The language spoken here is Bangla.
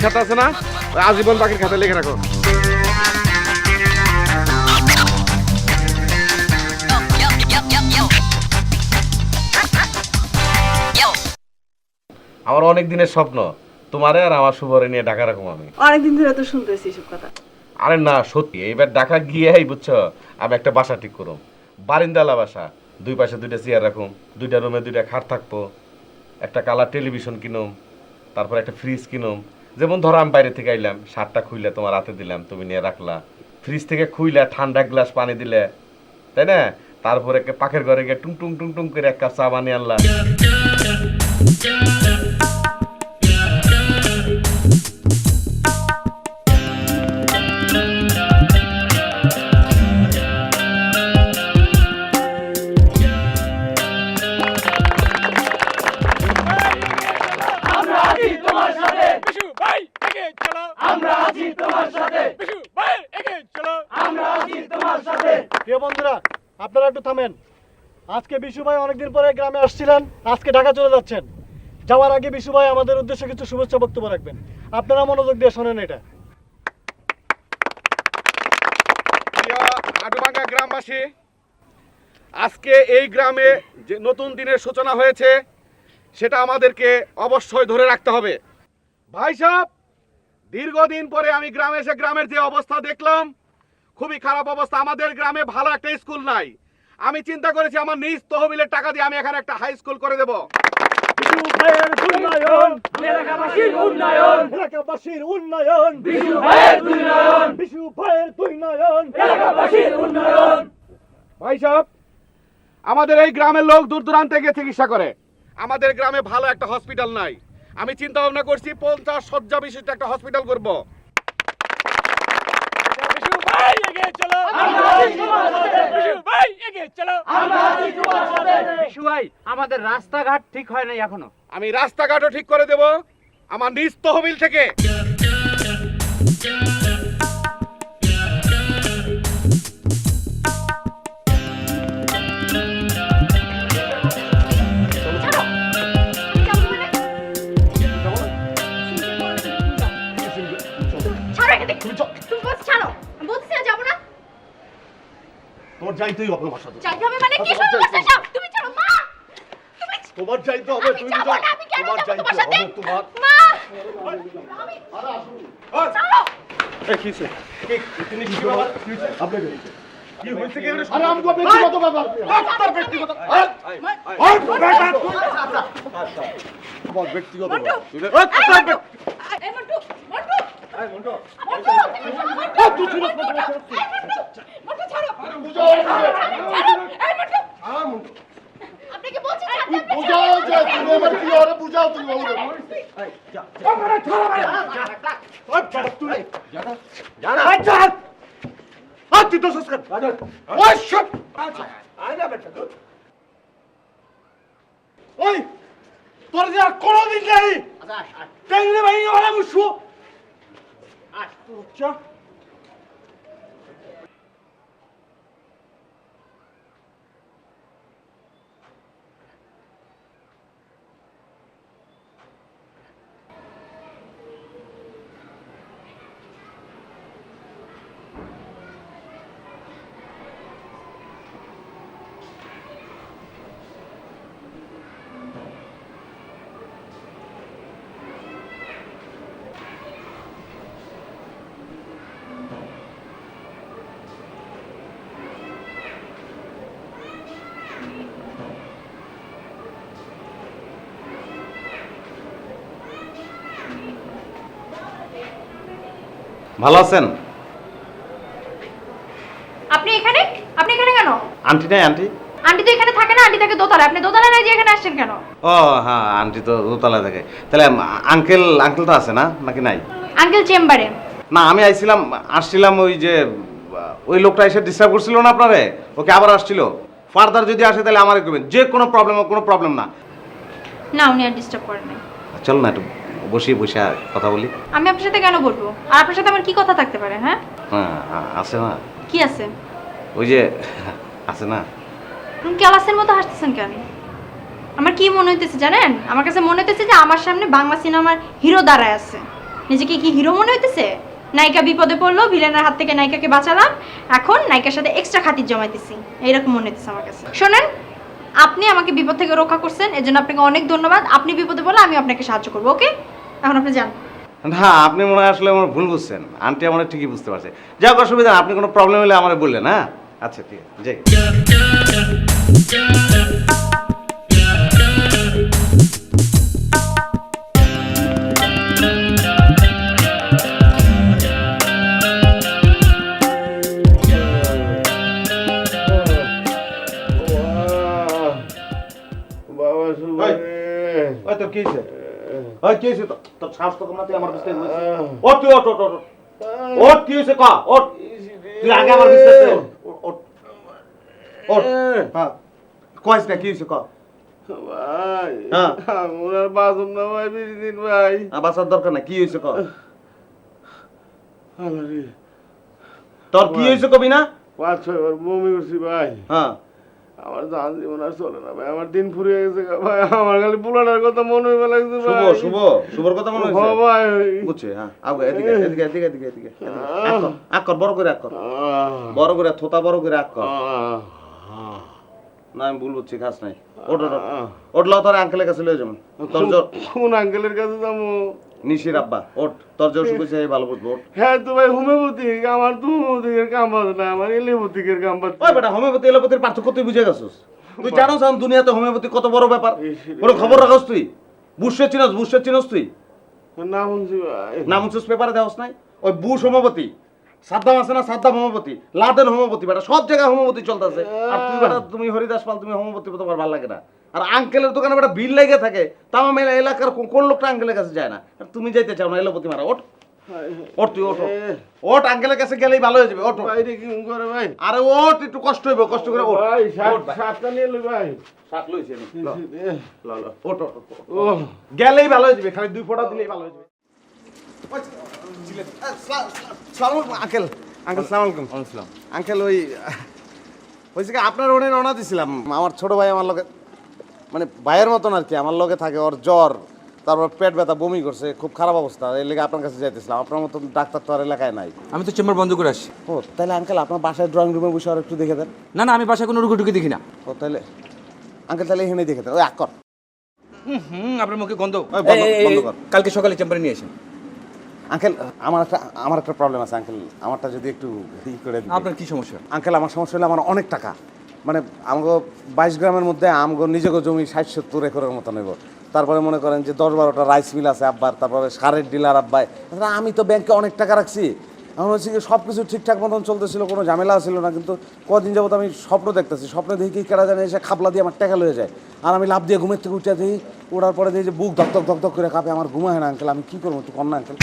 খাতা আছে না, ওই আজীবন বাকির খাতা লিখে রাখো। আমার অনেক দিনের স্বপ্ন তোমারে আর আমার শুভরে নিয়ে ঢাকা রাখবো আমি। অনেকদিন ধরে তো শুনতেছি এসব কথা। আরে না সত্যি, এইবার ঢাকা গিয়েই বুঝছো আমি একটা বাসা ঠিক করুম, বারিন্দালা বাসা, দুই পাশে দুইটা চেয়ার রাখুম, দুইটা রুমে দুইটা খাট থাকবো, একটা কালার টেলিভিশন কিনুম, তারপর একটা ফ্রিজ কিনুম। যেমন ধরো আমি বাইরে থেকে আইলাম, শার্টটা খুইলে তোমার হাতে দিলাম, তুমি নিয়ে রাখলা, ফ্রিজ থেকে খুইলে ঠান্ডা গ্লাস পানি দিলে, তাই না? তারপরে পাখের ঘরে গিয়ে টুং টুং টুং টুং করে এক কাপ চা বানিয়ে আনলা। প্রিয় বন্ধুরা, আপনারা একটু থামেন। আজকে বিশু ভাই অনেকদিন পরে গ্রামে আসছিলেন, আজকে ঢাকা চলে যাচ্ছেন। যাওয়ার আগে বিশু ভাই আমাদের উদ্দেশ্যে কিছু শুভেচ্ছা বক্তব্য রাখবেন। আপনারা মনোযোগ দিয়ে শোনেন এটা। আটুভাঙ্গা গ্রামবাসী, আজকে এই গ্রামে যে নতুন দিনের সূচনা হয়েছে সেটা আমাদেরকে অবশ্যই ধরে রাখতে হবে। ভাই সাহেব, দীর্ঘদিন পরে আমি গ্রামে এসে গ্রামের যে অবস্থা দেখলাম, খুবই খারাপ অবস্থা। আমাদের গ্রামে ভালো একটা স্কুল নাই। আমি চিন্তা করেছি আমার নিজ তহবিলের টাকা দিয়ে আমি এখানে একটা হাই স্কুল করে দেব। বিশু ভাইয়ের উন্নয়ন, এলাকাবাসীর উন্নয়ন, এলাকাবাসীর উন্নয়ন, বিশু ভাইয়ের উন্নয়ন, বিশু ভাইয়ের উন্নয়ন, এলাকাবাসীর উন্নয়ন। ভাই সাহেব, আমাদের এই গ্রামের লোক দূর দূরান্তে গিয়ে চিকিৎসা করে, আমাদের গ্রামে ভালো একটা হসপিটাল নাই। আমি চিন্তা ভাবনা করছি 50 শয্যা বিশিষ্ট একটা হসপিটাল করব। আমাদের রাস্তাঘাট ঠিক হয় নাই এখনো। আমি রাস্তাঘাটও ঠিক করে দেব আমার নিজ তহবিল থেকে। তোমার যাইতেই হবে আমার সাথে। যাইতে হবে মানে কি শুরু করছিস সব? তুমি চলো মা। তোমার যাইতে হবে, তুমি যাও। তোমার যাইতে হবে, তোমার। মা। আরে আসুন। চলো। এই কিছে? তুমি কি বাবা? আপনি কি হইছে কি? আরে আমি তো ব্যক্তিগত ব্যাপার। ডাক্তার ব্যক্তিগত। ওই বেটা তুই। বল ব্যক্তিগত ব্যাপার। এই মন্টু, মন্টু। এই মন্টু। মন্টু। তুই ছিল মন্টু ছাড়ো। বুঝাও। এই মন্টু। হ্যাঁ মন্টু। আপনি কি বলছেন ছাড়তে? বুঝাও যে তুমি আমার কি ওরে বুঝাও তুমি ভালো করে। এই যা। আমারে ছাড়ো ভাই। ওই বেটা তুই। যা না। যা। তুই তো সস্কার। ওই সব। আচ্ছা। আয় বেটা তুই। ওই তোর যে কোনদিন নাই। আচ্ছা। তাইলে ভাই ওরা মুশু। আচ্ছা। ভালো আছেন? আপনি এখানে? আপনি এখানে কেন? আন্টি নাই? আন্টি আন্টি তো এখানে থাকে না, আন্টি থাকে দোতলায়। আপনি দোতলায় নাই যে এখানে আসছেন কেন? ও হ্যাঁ, আন্টি তো দোতলা থাকে। তাহলে আঙ্কেল তো আছে না নাকি নাই? আঙ্কেল চেম্বারে। না, আমি আসছিলাম ওই যে ওই লোকটা এসে ডিস্টার্ব করছিল না আপনারে, ওকে আবার আসছিল। ফার্দার যদি আসে তাহলে আমারে কইবেন, যে কোনো প্রবলেম না। না, উনি আর ডিস্টার্ব করেন নাই। চল না একটু বসে কথা বলি। আমি আপনার সাথে কেন বলবো? আর আপনার সাথে আমার কি কথা থাকতে পারে? হ্যাঁ, হ্যাঁ আছে না, কি আছে? ওই যে আছে না। ক্যালাসের মতো হাসতেছেন কেন? আমার কি মনে হইতেছে জানেন? আমার কাছে মনে হইতেছে যে আমার সামনে বাংলা সিনেমার হিরো দাঁড়ায় আছে। নিজেকে কি হিরো মনে হইতেছে? নায়িকা বিপদে পড়লো, ভিলেনের হাত থেকে নায়িকাকে বাঁচালাম, এখন নায়িকার সাথে এক্সট্রা খাতির জমাইতেছি, এইরকম মনে হইতেছে আমার কাছে। শোনেন, আপনি আমাকে বিপদ থেকে রক্ষা করছেন, এর জন্য আপনাকে অনেক ধন্যবাদ। আপনি বিপদে পড়লে আমি আপনাকে সাহায্য করবো, ওকে? এখন আপনি যান। না, আপনি মনে হয় আসলে আমার ভুল বুঝছেন। আন্টি আমার ঠিকই বুঝতে পারছে। যাক, অসুবিধা না, আপনি কোনো প্রবলেম হলে আমার বললেন। হ্যাঁ, আচ্ছা ঠিক আছে, যাই। বাবা ওই, ওই তোর কি হয়েছে? ওই কি হয়েছে? তোর শ্বাস তো কমা, তুই আমার বিস্তারিত ওঠ, তুই ওঠ, ওঠ, ওঠ, ওঠ। ওঠ, কি হয়েছে ক? ওঠ, তুই আগে আমার বিস্তারিত ওঠ, ওঠ। হ্যাঁ, কইস না কি হয়েছে ক? ভাই হ্যাঁ। আমার আর বাঁচুন না ভাই, বেশি দিন ভাই। বাঁচার দরকার নাই, কি হয়েছে ক? আরে তোর কি হয়েছে কবি না? 5-6 বার বমি করছি ভাই। হ্যাঁ, আমার জান জীবন আর চলে না ভাই, আমার দিন ফুরিয়ে গেছে গা ভাই। আমার খালি পোলাটার কথা মনে হইবা লাগছে শুভ, ভাই। শুভ, শুভর কথা মনে হ হয়েছে? ভাই। বুঝছি, হ্যাঁ, আগে এদিকে, এদিকে, এদিকে, এদিকে, এদিকে, আক কর, বড় করে আক কর, বড় করে থোতা বড় করে আক কর। না, আমি ভুল বুঝছি, খাস নাই। ওঠ, ওঠ, ওঠ। ওঠলাও, তোর আঙ্কেলের কাছে লয়ে যাবেন। তোর জ্বর, কোন আঙ্কেলের কাছে যাবো? নিশির আব্বা, ওঠ, তোর জ্বর শুকেছে, ভালো বুঝবো, ওঠ। হ্যাঁ তো ভাই, হোমিওপ্যাথিক। আমার তো হোমিওপ্যাথিকের কাম বাজে না, আমার এলোপ্যাথিকের কাম বাজে। ওই বেটা, হোমিওপ্যাথি এলোপ্যাথির পার্থক্য তুই বুঝে গেছিস? তুই জানোস এখন দুনিয়াতে হোমিওপ্যাথি কত বড় ব্যাপার? কোনো খবর রাখস তুই? বুশের চিনস, বুশের চিনস তুই? না শুনছি ভাই। নাম হচ্ছে পেপারে দেওয়াস নাই? ওই বুশ হোমিওপ্যাথি, সাদ্দাম আছে না, সাদ্দাম হোমিওপ্যাথি, লাদেন হোমিওপ্যাথি, বেটা সব জায়গায় হোমিওপ্যাথি চলতেছে। আর তুই বেটা, তুমি হরিদাস পাল, তুমি হোমিওপ্যাথি তোমার ভালো লাগে না। আর আঙ্কেলের দোকানে বেটা বিল লেগে থাকে, তাও আমি এলাকার কোন লোকটা আঙ্কেলের কাছে যায় না। আর তুমি যাইতে চাও না এলোপ্যাথি মারা? ওঠ, ওঠ, তুই ওঠ, ওঠ, আঙ্কেলের কাছে গেলেই ভালো হয়ে যাবে। ওঠ, বাইরে কি করে ভাই? আরে ওঠ, একটু কষ্ট হইব, কষ্ট করে ওঠ। ভাই ওঠ ভাই। সাতটা নিয়ে লই ভাই। সাত লইছে নি। ল, ল, ল, ওঠ, ওঠ, ওঠ, ওঠ। ও গেলেই ভালো হয়ে যাবে, খালি 2 ফোঁটা দিলেই ভালো হয়ে যাবে। আঙ্কেল, আঙ্কেল সালাম আলাইকুম। আঙ্কেল, ওই হয়েছে কি, আপনার ওখানে রওনা দিছিলাম। আমার ছোট ভাই আমার লগে, মানে ভাইয়ের মতন আর কি, আমার লগে থাকে। ওর জ্বর, তারপর পেট ব্যথা, বমি করছে, খুব খারাপ অবস্থা। এই লেগে আপনার কাছে যাইতেছিলাম। আপনার মতন ডাক্তার তো আর এলাকায় নাই। আমি তো চেম্বার বন্ধ করে আসছি। ও তাহলে আঙ্কেল, আপনার বাসায় ড্রয়িং রুমে বসে আর একটু দেখে দেন। না না, আমি বাসায় কোনো রুগী দেখি না। ও তাহলে আঙ্কেল, তাহলে এখানেই দেখে দেন। ওই আক্কর, আপনার মুখে গন্ধ। ওই বন্ধ, বন্ধ কর। কালকে সকালে চেম্বারে নিয়ে আসেন। আঙ্কেল, আমার একটা প্রবলেম আছে আঙ্কেল, আমারটা যদি একটু ই করে দিতেন। আপনার কি সমস্যা? আঙ্কেল, আমার সমস্যা হলো আমার অনেক টাকা, মানে আমাকে 22 গ্রামের মধ্যে আমগো নিজেকে জমি 60-70 একরের মতো নেব। তারপরে মনে করেন যে 10-12টা রাইস মিল আছে আব্বার, তারপরে সারের ডিলার আব্বাই। আমি তো ব্যাংকে অনেক টাকা রাখছি। আমার হচ্ছে কি সব কিছু ঠিকঠাক মতন চলতেছিল, কোনো ঝামেলা ছিল না। কিন্তু কদিন যাবত আমি স্বপ্ন দেখতেছি, স্বপ্নে দেখি কি কেডা জানে এসে খাপলা দিয়ে আমার টাকা লয়ে যায়। আর আমি লাভ দিয়ে ঘুমের থেকে উঠে দিই, ওঠার পরে দিই যে বুক ধক ধক ধক ধক করে কাঁপে, আমার ঘুম হয় না আঙ্কেল। আমি কী করবো একটু কম না আঙ্কেল?